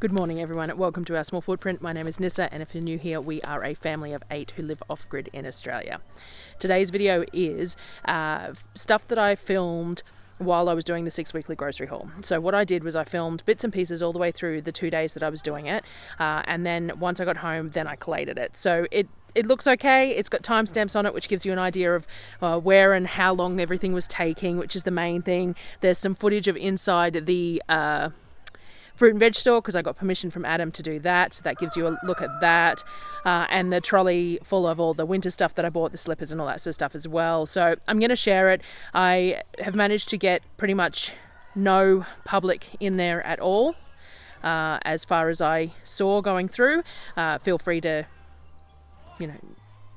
Good morning everyone and welcome to our small footprint. My name is Nyssa, and if you're new here, we are a family of 8 who live off-grid in Australia. Today's video is stuff that I filmed while I was doing the 6 weekly grocery haul. So what I did was I filmed bits and pieces all the way through the 2 days that I was doing it, and then once I got home, then I collated it. So it looks okay. It's got timestamps on it, which gives you an idea of where and how long everything was taking, which is the main thing. There's some footage of inside the fruit and veg store because I got permission from Adam to do that, so that gives you a look at that, and the trolley full of all the winter stuff that I bought, the slippers and all that sort of stuff as well. So I'm going to share it. I have managed to get pretty much no public in there at all, as far as I saw going through. Feel free to,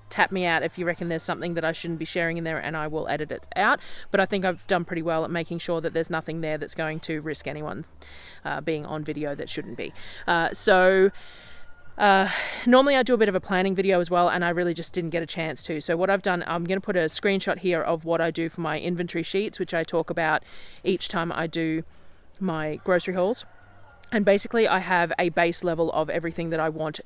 tap me out if you reckon there's something that I shouldn't be sharing in there, and I will edit it out. But I think I've done pretty well at making sure that there's nothing there that's going to risk anyone being on video that shouldn't be. Normally I do a bit of a planning video as well, and I really just didn't get a chance to. So what I've done, I'm going to put a screenshot here of what I do for my inventory sheets, which I talk about each time I do my grocery hauls. And basically I have a base level of everything that I want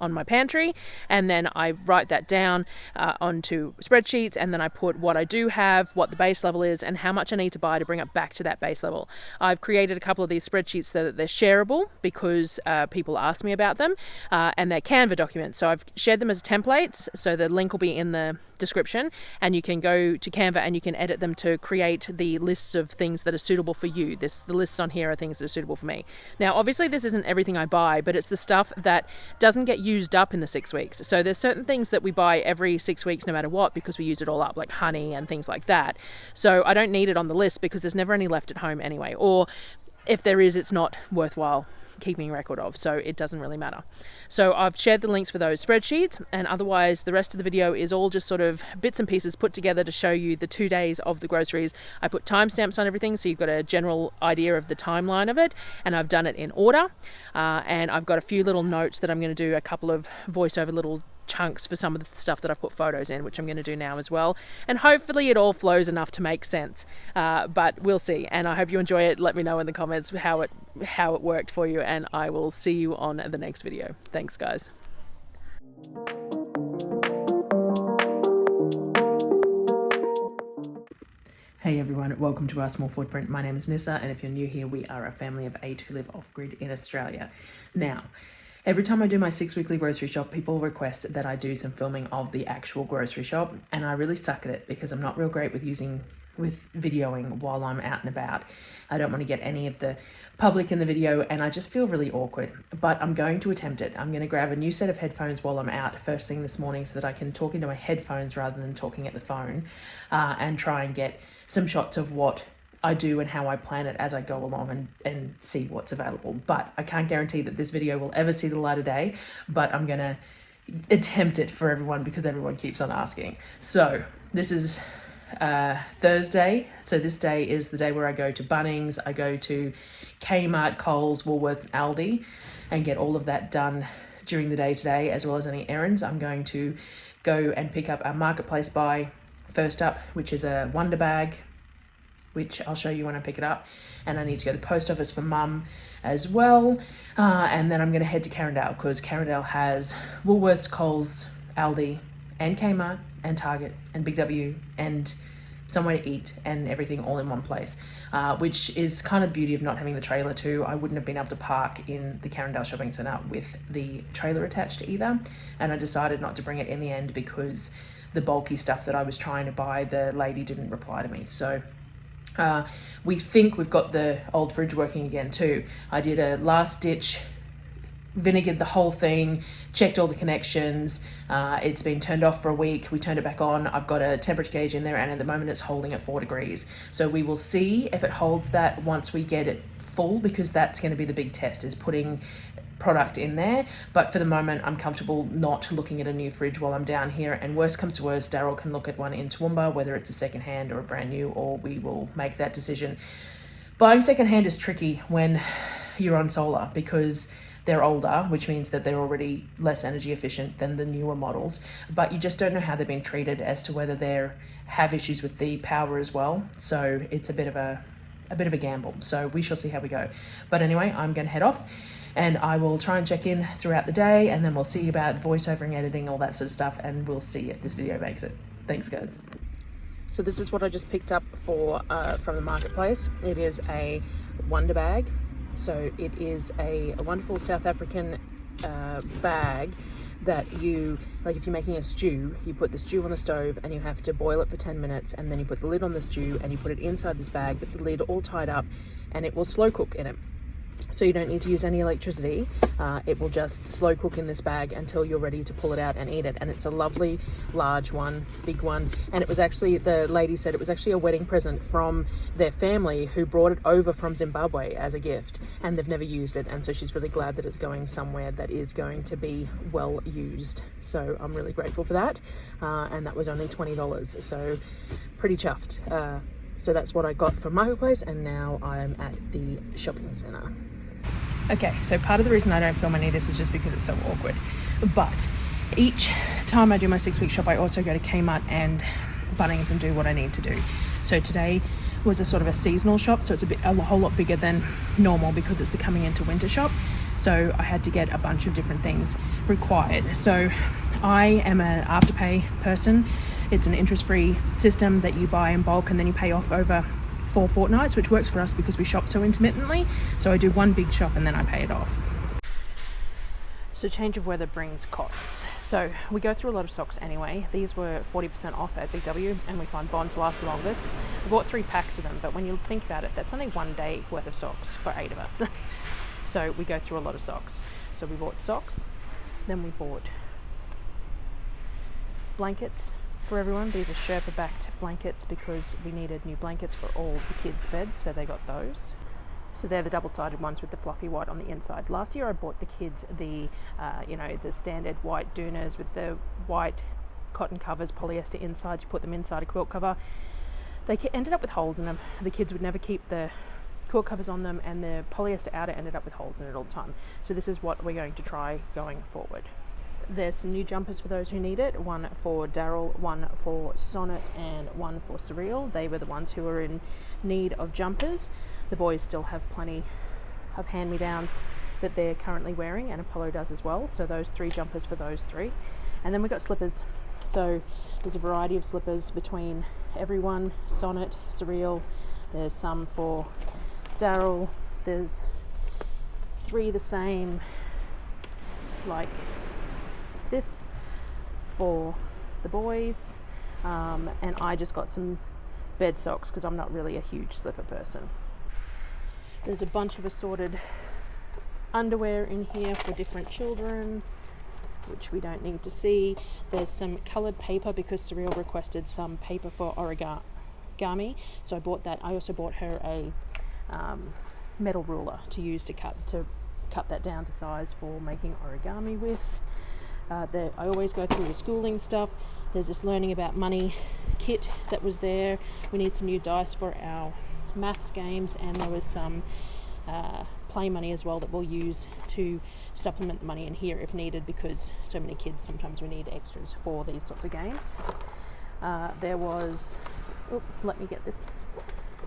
on my pantry, and then I write that down onto spreadsheets, and then I put what I do have, what the base level is, and how much I need to buy to bring it back to that base level. I've created a couple of these spreadsheets so that they're shareable because people ask me about them, and they're Canva documents. So I've shared them as templates, so the link will be in the description, and you can go to Canva and you can edit them to create the lists of things that are suitable for you. The lists on here are things that are suitable for me. Now obviously this isn't everything I buy, but it's the stuff that doesn't get used up in the 6 weeks. So there's certain things that we buy every 6 weeks no matter what, because we use it all up, like honey and things like that. So I don't need it on the list because there's never any left at home anyway, or if there is, it's not worthwhile keeping record of, so it doesn't really matter. So I've shared the links for those spreadsheets, and otherwise the rest of the video is all just sort of bits and pieces put together to show you the 2 days of the groceries. I put timestamps on everything so you've got a general idea of the timeline of it, and I've done it in order, and I've got a few little notes that I'm going to do, a couple of voiceover little chunks for some of the stuff that I've put photos in, which I'm going to do now as well, and hopefully it all flows enough to make sense, but we'll see. And I hope you enjoy it. Let me know in the comments how it worked for you, and I will see you on the next video. Thanks guys. Hey everyone, welcome to our small footprint. My name is Nyssa, and if you're new here, we are a family of 8 who live off-grid in Australia. Now, every time I do my 6 weekly grocery shop, people request that I do some filming of the actual grocery shop, and I really suck at it because I'm not real great with videoing while I'm out and about. I don't want to get any of the public in the video, and I just feel really awkward, but I'm going to attempt it. I'm going to grab a new set of headphones while I'm out first thing this morning so that I can talk into my headphones rather than talking at the phone, and try and get some shots of what I do and how I plan it as I go along and see what's available. But I can't guarantee that this video will ever see the light of day, but I'm going to attempt it for everyone because everyone keeps on asking. So this is Thursday. So this day is the day where I go to Bunnings, I go to Kmart, Coles, Woolworths, Aldi, and get all of that done during the day today, as well as any errands. I'm going to go and pick up our marketplace buy first up, which is a Wonder Bag, which I'll show you when I pick it up, and I need to go to the post office for mum as well, and then I'm going to head to Carindale because Carindale has Woolworths, Coles, Aldi and Kmart and Target and Big W and somewhere to eat and everything all in one place, which is kind of the beauty of not having the trailer too. I wouldn't have been able to park in the Carindale shopping centre with the trailer attached either, and I decided not to bring it in the end because the bulky stuff that I was trying to buy, the lady didn't reply to me. So we think we've got the old fridge working again too. I did a last ditch, vinegared the whole thing, checked all the connections. It's been turned off for a week. We turned it back on. I've got a temperature gauge in there, and at the moment it's holding at 4 degrees. So we will see if it holds that once we get it full, because that's going to be the big test, is putting product in there. But for the moment I'm comfortable not looking at a new fridge while I'm down here, and worst comes to worst, Darryl can look at one in Toowoomba, whether it's a second hand or a brand new, or we will make that decision. Buying second hand is tricky when you're on solar because they're older, which means that they're already less energy efficient than the newer models, but you just don't know how they've been treated as to whether they have issues with the power as well. So it's a bit of a a bit of a gamble. So we shall see how we go. But anyway, I'm going to head off and I will try and check in throughout the day, and then we'll see about voiceover and editing, all that sort of stuff, and we'll see if this video makes it. Thanks, guys. So this is what I just picked up for from the marketplace. It is a wonder bag. So it is a wonderful South African bag that you, like if you're making a stew, you put the stew on the stove and you have to boil it for 10 minutes, and then you put the lid on the stew and you put it inside this bag with the lid all tied up, and it will slow cook in it. So you don't need to use any electricity. It will just slow cook in this bag until you're ready to pull it out and eat it. And it's a lovely large one, big one. And it was actually, the lady said it was actually a wedding present from their family who brought it over from Zimbabwe as a gift, and they've never used it. And so she's really glad that it's going somewhere that is going to be well used. So I'm really grateful for that. And that was only $20. So pretty chuffed. So that's what I got from Marketplace, and now I'm at the shopping centre. Okay, so part of the reason I don't film any of this is just because it's so awkward. But each time I do my 6-week shop, I also go to Kmart and Bunnings and do what I need to do. So today was a sort of a seasonal shop, so it's a whole lot bigger than normal because it's the coming into winter shop. So I had to get a bunch of different things required. So I am an Afterpay person. It's an interest-free system that you buy in bulk and then you pay off over 4 fortnights, which works for us because we shop so intermittently. So I do one big shop and then I pay it off. So change of weather brings costs. So we go through a lot of socks anyway. These were 40% off at Big W, and we find bonds last the longest. We bought 3 packs of them, but when you think about it, that's only 1 day worth of socks for 8 of us. So we go through a lot of socks. So we bought socks, then we bought blankets for everyone. These are Sherpa backed blankets because we needed new blankets for all the kids' beds, so they got those. So they're the double-sided ones with the fluffy white on the inside. Last year I bought the kids the the standard white doonas with the white cotton covers, polyester insides. You put them inside a quilt cover. They ended up with holes in them. The kids would never keep the quilt covers on them, and the polyester outer ended up with holes in it all the time. So this is what we're going to try going forward. There's some new jumpers for those who need it. One for Darryl, one for Sonnet, and one for Surreal. They were the ones who were in need of jumpers. The boys still have plenty of hand-me-downs that they're currently wearing, and Apollo does as well. So those 3 jumpers for those 3. And then we've got slippers. So there's a variety of slippers between everyone, Sonnet, Surreal. There's some for Darryl. There's 3 the same, like this for the boys, and I just got some bed socks because I'm not really a huge slipper person. There's a bunch of assorted underwear in here for different children, which we don't need to see. There's some coloured paper because Surreal requested some paper for origami, so I bought that. I also bought her a metal ruler to use to cut that down to size for making origami with. I always go through the schooling stuff. There's this learning about money kit that was there. We need some new dice for our maths games, and there was some play money as well that we'll use to supplement the money in here if needed, because so many kids, sometimes we need extras for these sorts of games. There was, let me get this,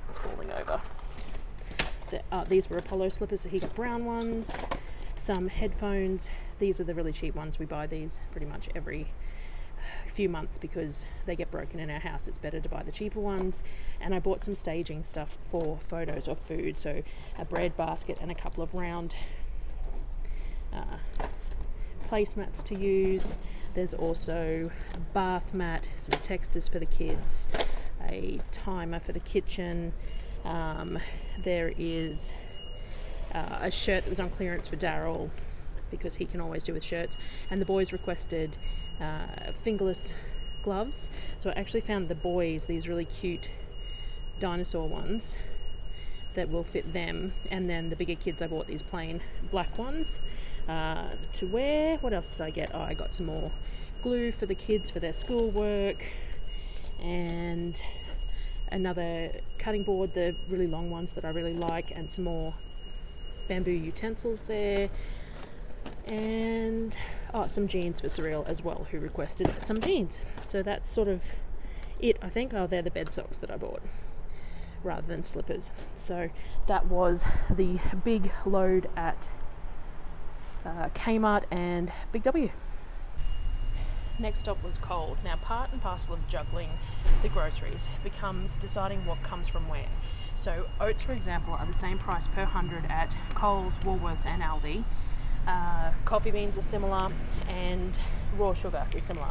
it's falling over. These were Apollo slippers, so he got brown ones. Some headphones. These are the really cheap ones. We buy these pretty much every few months because they get broken in our house. It's better to buy the cheaper ones. And I bought some staging stuff for photos of food, so a bread basket and a couple of round placemats to use. There's also a bath mat, some texters for the kids, a timer for the kitchen. There is a shirt that was on clearance for Darryl because he can always do with shirts, and the boys requested fingerless gloves, so I actually found the boys these really cute dinosaur ones that will fit them, and then the bigger kids I bought these plain black ones to wear. What else did I get? I got some more glue for the kids for their schoolwork, and another cutting board, the really long ones that I really like, and some more bamboo utensils there, and some jeans for Surreal as well, who requested some jeans. So that's sort of it, I think. They're the bed socks that I bought. rather than slippers. So that was the big load at Kmart and Big W. Next stop was Coles. Now, part and parcel of juggling the groceries becomes deciding what comes from where. So oats, for example, are the same price per 100 at Coles, Woolworths and Aldi. Coffee beans are similar, and raw sugar is similar.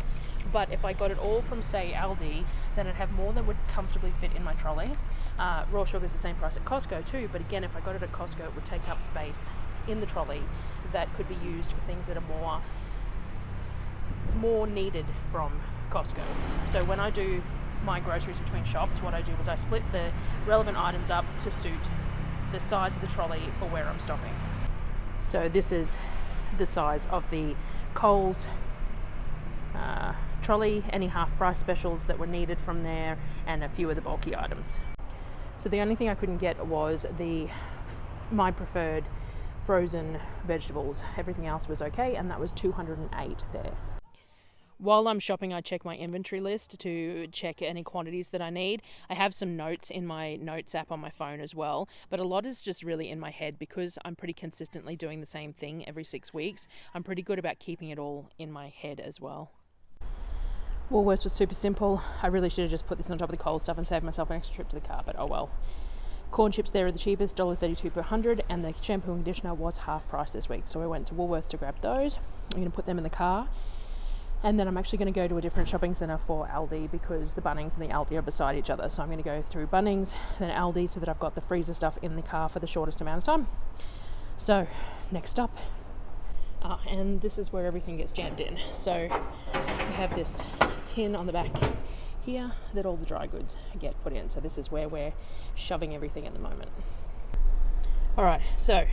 But if I got it all from, say, Aldi, then I'd have more than would comfortably fit in my trolley. Raw sugar is the same price at Costco too, but again, if I got it at Costco, it would take up space in the trolley that could be used for things that are more needed from Costco. So when I do my groceries between shops, what I do is I split the relevant items up to suit the size of the trolley for where I'm stopping. So this is the size of the Coles trolley, any half price specials that were needed from there, and a few of the bulky items. So the only thing I couldn't get was my preferred frozen vegetables. Everything else was okay, and that was $208 there. While I'm shopping, I check my inventory list to check any quantities that I need. I have some notes in my notes app on my phone as well, but a lot is just really in my head because I'm pretty consistently doing the same thing every 6 weeks. I'm pretty good about keeping it all in my head as well. Woolworths was super simple. I really should have just put this on top of the Coles stuff and saved myself an extra trip to the car, but oh well. Corn chips there are the cheapest, $1.32 per 100, and the shampoo and conditioner was half price this week. So I went to Woolworths to grab those. I'm going to put them in the car. And then I'm actually going to go to a different shopping centre for Aldi because the Bunnings and the Aldi are beside each other. So I'm going to go through Bunnings, then Aldi, so that I've got the freezer stuff in the car for the shortest amount of time. So next up, and this is where everything gets jammed in. So we have this tin on the back here that all the dry goods get put in. So this is where we're shoving everything at the moment. All right, so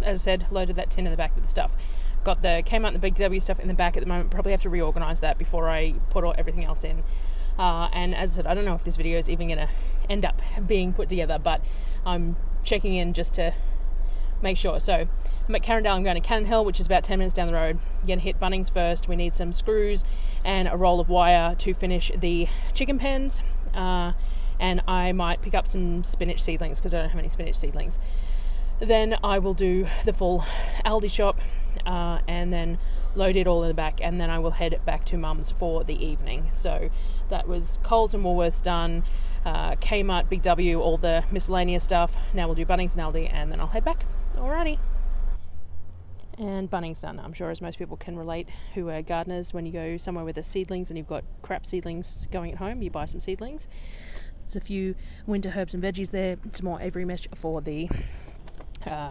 as I said, loaded that tin in the back with the stuff. Got the Kmart and the Big W stuff in the back at the moment. Probably have to reorganize that before I put everything else in. And as I said, I don't know if this video is even going to end up being put together, but I'm checking in just to make sure. So I'm at Carindale. I'm going to Cannon Hill, which is about 10 minutes down the road. Going to hit Bunnings first. We need some screws and a roll of wire to finish the chicken pens. And I might pick up some spinach seedlings because I don't have any spinach seedlings. Then I will do the full Aldi shop and then load it all in the back, and then I will head back to Mum's for the evening. So that was Coles and Woolworths done, Kmart, Big W, all the miscellaneous stuff. Now we'll do Bunnings and Aldi, and then I'll head back. Alrighty. And Bunnings done. I'm sure as most people can relate who are gardeners, when you go somewhere with the seedlings and you've got crap seedlings going at home, you buy some seedlings. There's a few winter herbs and veggies there, some more Avery mesh for the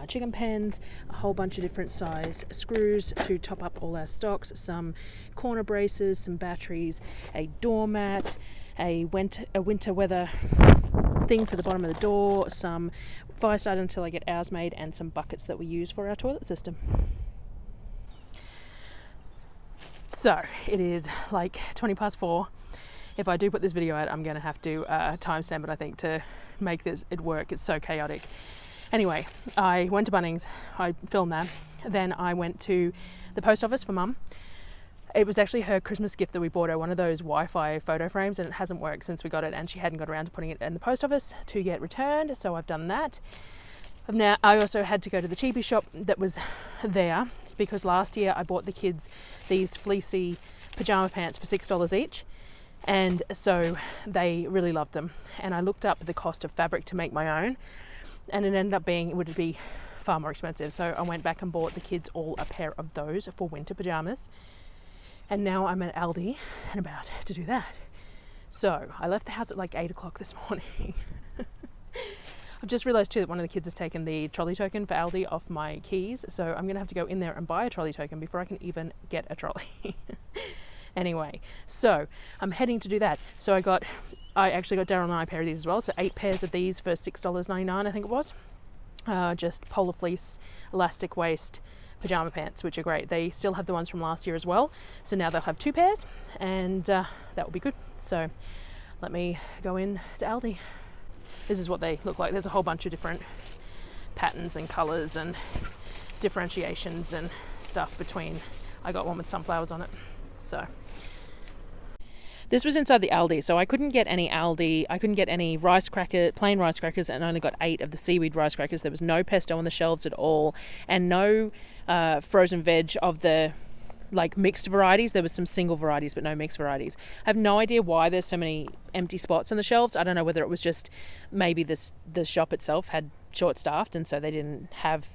chicken pens, a whole bunch of different size screws to top up all our stocks, some corner braces, some batteries, a doormat, a winter weather thing for the bottom of the door, some fire starter until I get ours made, and some buckets that we use for our toilet system. So it is like 20 past 4. If I do put this video out, I'm going to have to timestamp it, I think, to make it work. It's so chaotic. Anyway, I went to Bunnings, I filmed that, then I went to the post office for Mum. It was actually her Christmas gift that we bought her, one of those Wi-Fi photo frames, and it hasn't worked since we got it, and she hadn't got around to putting it in the post office to get returned, so I've done that. Now, I also had to go to the cheapie shop that was there, because last year I bought the kids these fleecy pyjama pants for $6 each, and so they really loved them. And I looked up the cost of fabric to make my own, and it ended up being, it would be far more expensive. So I went back and bought the kids all a pair of those for winter pajamas. And now I'm at Aldi and about to do that. So I left the house at like 8 o'clock this morning. I've just realised too that one of the kids has taken the trolley token for Aldi off my keys. So I'm going to have to go in there and buy a trolley token before I can even get a trolley. Anyway, so I'm heading to do that. So I actually got Darryl and I a pair of these as well. So 8 pairs of these for $6.99, I think it was. Just polar fleece, elastic waist pajama pants, which are great. They still have the ones from last year as well. So now they'll have 2 pairs, and that will be good. So let me go in to Aldi. This is what they look like. There's a whole bunch of different patterns and colours and differentiations and stuff between. I got one with sunflowers on it. So This was inside the Aldi, so I couldn't get any Aldi. I couldn't get any plain rice crackers, and only got 8 of the seaweed rice crackers. There was no pesto on the shelves at all, and no frozen veg of the like mixed varieties. There was some single varieties, but no mixed varieties. I have no idea why there's so many empty spots on the shelves. I don't know whether it was just maybe the shop itself had short staffed, and so they didn't have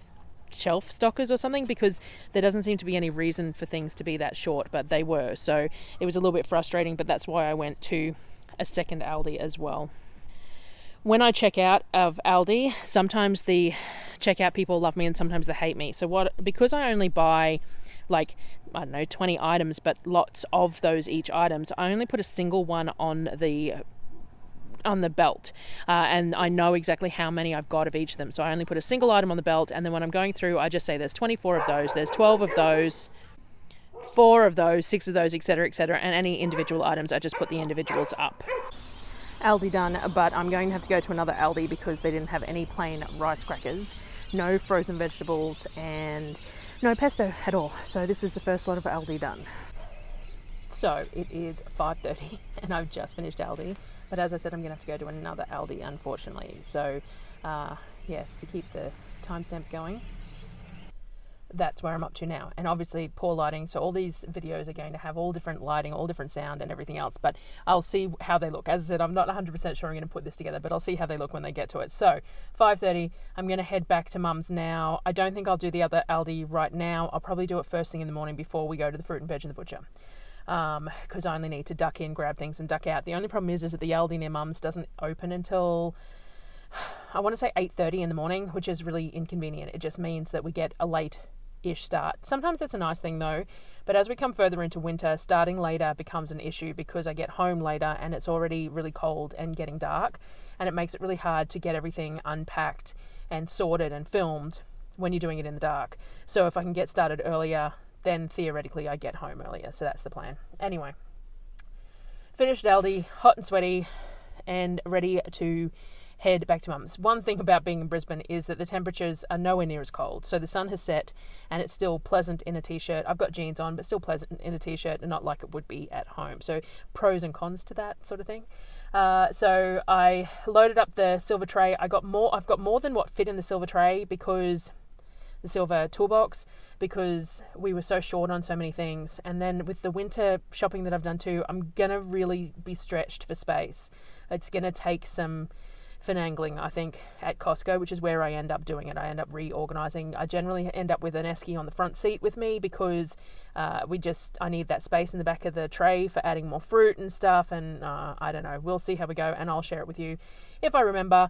shelf stockers or something, because there doesn't seem to be any reason for things to be that short, but they were, so it was a little bit frustrating. But that's why I went to a second Aldi as well. When I check out of Aldi, sometimes the checkout people love me and sometimes they hate me. So because I only buy like, I don't know, 20 items, but lots of those each items, I only put a single one on the belt, and I know exactly how many I've got of each of them. So I only put a single item on the belt, and then when I'm going through, I just say there's 24 of those, there's 12 of those, 4 of those, 6 of those, etc., etc., and any individual items, I just put the individuals up. Aldi done, but I'm going to have to go to another Aldi because they didn't have any plain rice crackers, no frozen vegetables, and no pesto at all. So this is the first lot of Aldi done. So it is 5:30 and I've just finished Aldi, but as I said, I'm going to have to go to another Aldi, unfortunately. So yes, to keep the timestamps going, that's where I'm up to now. And obviously poor lighting, so all these videos are going to have all different lighting, all different sound and everything else, but I'll see how they look. As I said, I'm not 100% sure I'm going to put this together, but I'll see how they look when they get to it. So 5:30, I'm going to head back to Mum's now. I don't think I'll do the other Aldi right now. I'll probably do it first thing in the morning before we go to the fruit and veg and the butcher, because I only need to duck in, grab things and duck out. The only problem is that the Aldi near Mum's doesn't open until, I want to say 8:30 in the morning, which is really inconvenient. It just means that we get a late-ish start. Sometimes that's a nice thing though, but as we come further into winter, starting later becomes an issue because I get home later and it's already really cold and getting dark, and it makes it really hard to get everything unpacked and sorted and filmed when you're doing it in the dark. So if I can get started earlier, then theoretically I get home earlier. So that's the plan. Anyway, finished Aldi, hot and sweaty, and ready to head back to Mum's. One thing about being in Brisbane is that the temperatures are nowhere near as cold. So the sun has set and it's still pleasant in a t-shirt. I've got jeans on, but still pleasant in a t-shirt, and not like it would be at home. So pros and cons to that sort of thing. So I loaded up the silver tray. I've got more than what fit in the silver tray, because the silver toolbox, because we were so short on so many things. And then with the winter shopping that I've done too, I'm gonna really be stretched for space. It's gonna take some finagling, I think, at Costco, which is where I end up doing it. I end up reorganizing. I generally end up with an esky on the front seat with me, because I need that space in the back of the tray for adding more fruit and stuff. And I don't know, we'll see how we go, and I'll share it with you if I remember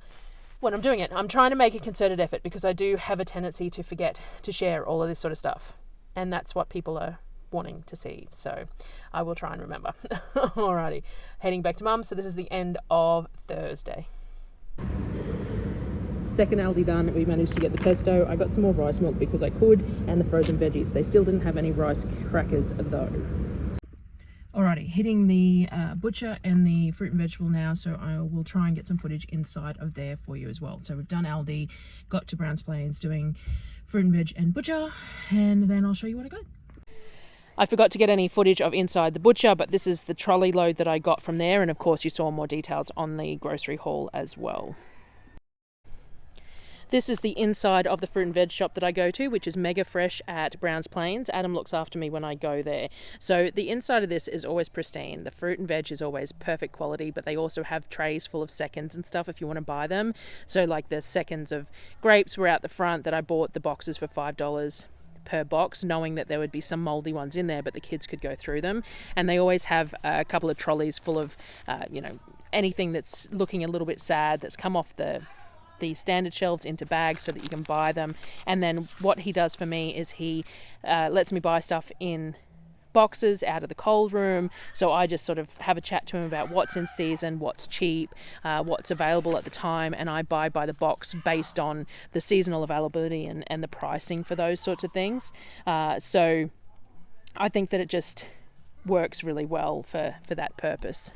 when I'm doing it. I'm trying to make a concerted effort, because I do have a tendency to forget to share all of this sort of stuff, and that's what people are wanting to see, so I will try and remember. Alrighty, heading back to Mum. So this is the end of Thursday. Second Aldi done. We managed to get the pesto. I got some more rice milk because I could, and the frozen veggies. They still didn't have any rice crackers though. Alrighty, hitting the butcher and the fruit and vegetable now, so I will try and get some footage inside of there for you as well. So we've done Aldi, got to Browns Plains doing fruit and veg and butcher, and then I'll show you what I got. I forgot to get any footage of inside the butcher, but this is the trolley load that I got from there, and of course you saw more details on the grocery haul as well. This is the inside of the fruit and veg shop that I go to, which is Mega Fresh at Browns Plains. Adam looks after me when I go there. So the inside of this is always pristine. The fruit and veg is always perfect quality, but they also have trays full of seconds and stuff if you want to buy them. So like the seconds of grapes were out the front that I bought the boxes for $5 per box, knowing that there would be some moldy ones in there, but the kids could go through them. And they always have a couple of trolleys full of, anything that's looking a little bit sad that's come off the standard shelves into bags so that you can buy them. And then what he does for me is he lets me buy stuff in boxes out of the cold room, so I just sort of have a chat to him about what's in season, what's cheap, what's available at the time, and I buy by the box based on the seasonal availability and the pricing for those sorts of things. So I think that it just works really well for that purpose.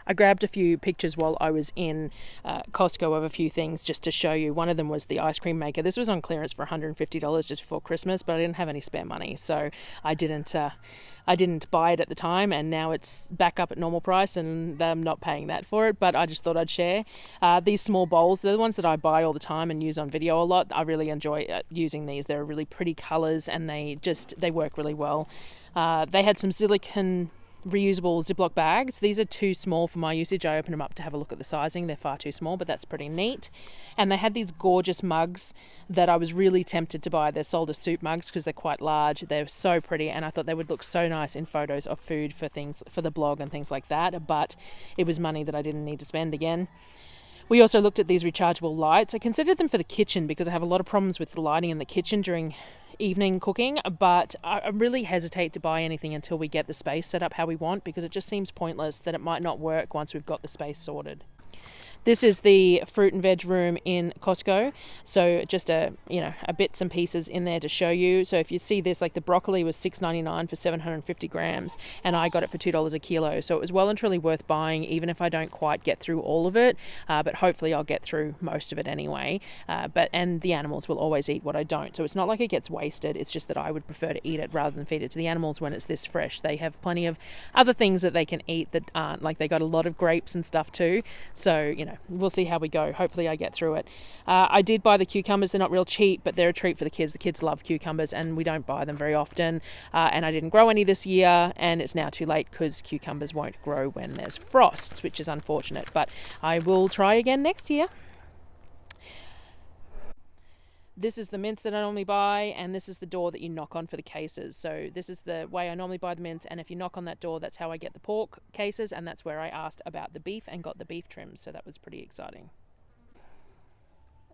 I grabbed a few pictures while I was in Costco of a few things just to show you. One of them was the ice cream maker. This was on clearance for $150 just before Christmas, but I didn't have any spare money, so I didn't buy it at the time, and now it's back up at normal price and I'm not paying that for it, but I just thought I'd share. These small bowls, they're the ones that I buy all the time and use on video a lot. I really enjoy using these. They're really pretty colours and they work really well. They had some silicone reusable Ziploc bags. These are too small for my usage. I opened them up to have a look at the sizing. They're far too small, but that's pretty neat. And they had these gorgeous mugs that I was really tempted to buy. They're sold as soup mugs because they're quite large. They're so pretty, and I thought they would look so nice in photos of food for things for the blog and things like that, but it was money that I didn't need to spend again. We also looked at these rechargeable lights. I considered them for the kitchen because I have a lot of problems with the lighting in the kitchen during evening cooking, but I really hesitate to buy anything until we get the space set up how we want, because it just seems pointless that it might not work once we've got the space sorted. This is the fruit and veg room in Costco. So just a bits and pieces in there to show you. So if you see this, like the broccoli was $6.99 for 750 grams, and I got it for $2 a kilo. So it was well and truly worth buying, even if I don't quite get through all of it. But hopefully I'll get through most of it anyway. And the animals will always eat what I don't. So it's not like it gets wasted. It's just that I would prefer to eat it rather than feed it to the animals when it's this fresh. They have plenty of other things that they can eat that aren't. Like they got a lot of grapes and stuff too. So, we'll see how we go. Hopefully I get through it. I did buy the cucumbers. They're not real cheap, but they're a treat for the kids. The kids love cucumbers and we don't buy them very often. And I didn't grow any this year, and it's now too late because cucumbers won't grow when there's frosts, which is unfortunate, but I will try again next year. This is the mints that I normally buy, and this is the door that you knock on for the cases. So this is the way I normally buy the mints, and if you knock on that door, that's how I get the pork cases, and that's where I asked about the beef and got the beef trims, so that was pretty exciting.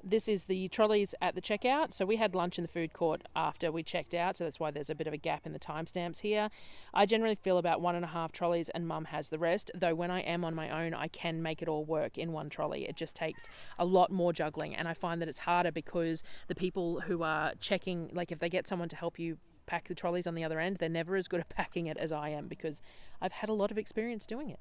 This is the trolleys at the checkout. So we had lunch in the food court after we checked out, so that's why there's a bit of a gap in the timestamps here. I generally fill about 1.5 trolleys and Mum has the rest, though when I am on my own I can make it all work in one trolley. It just takes a lot more juggling, and I find that it's harder because the people who are checking, like if they get someone to help you pack the trolleys on the other end, they're never as good at packing it as I am, because I've had a lot of experience doing it.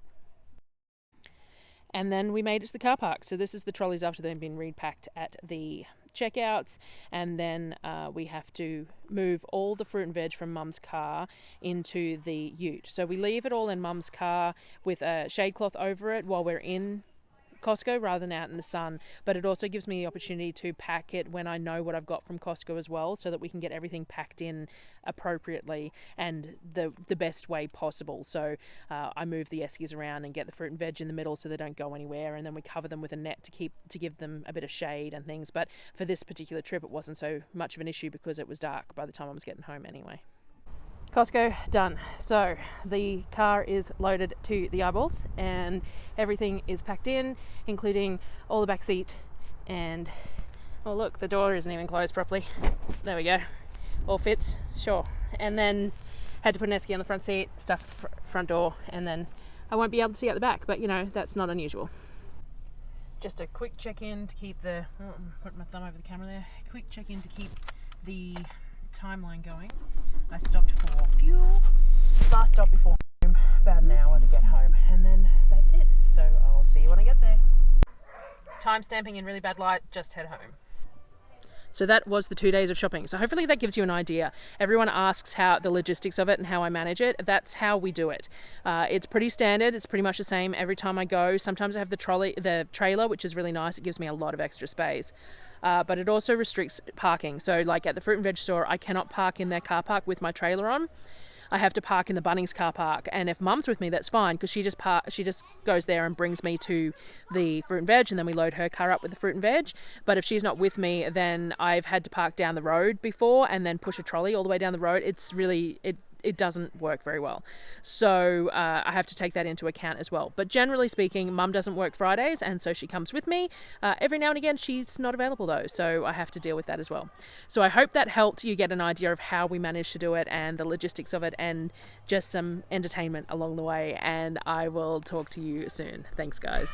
And then we made it to the car park. So this is the trolleys after they've been repacked at the checkouts, and then we have to move all the fruit and veg from Mum's car into the ute. So we leave it all in Mum's car with a shade cloth over it while we're in Costco rather than out in the sun, but it also gives me the opportunity to pack it when I know what I've got from Costco as well, so that we can get everything packed in appropriately and the best way possible. So I move the eskies around and get the fruit and veg in the middle so they don't go anywhere, and then we cover them with a net to give them a bit of shade and things. But for this particular trip it wasn't so much of an issue because it was dark by the time I was getting home anyway. Costco done. So the car is loaded to the eyeballs and everything is packed in, including all the back seat, and oh look, the door isn't even closed properly. There we go. All fits, sure. And then had to put an esky on the front seat, stuff the front door, and then I won't be able to see out the back, but that's not unusual. Just a quick check-in to keep the, put my thumb over the camera there, quick check-in to keep the timeline going. I stopped for fuel, last stop before home, about an hour to get home, and then that's it. So I'll see you when I get there. Time stamping in really bad light, just head home. So that was the 2 days of shopping. So hopefully that gives you an idea. Everyone asks how the logistics of it and how I manage it. That's how we do it. It's pretty standard. It's pretty much the same every time I go. Sometimes I have the trailer, which is really nice. It gives me a lot of extra space. But it also restricts parking. So like at the fruit and veg store, I cannot park in their car park with my trailer on. I have to park in the Bunnings car park, and if Mum's with me, that's fine, because she just goes there and brings me to the fruit and veg, and then we load her car up with the fruit and veg. But if she's not with me, then I've had to park down the road before and then push a trolley all the way down the road. It's really, it doesn't work very well. So I have to take that into account as well. But generally speaking, Mum doesn't work Fridays, and so she comes with me. Every now and again, she's not available though, so I have to deal with that as well. So I hope that helped you get an idea of how we managed to do it and the logistics of it, and just some entertainment along the way. And I will talk to you soon. Thanks, guys.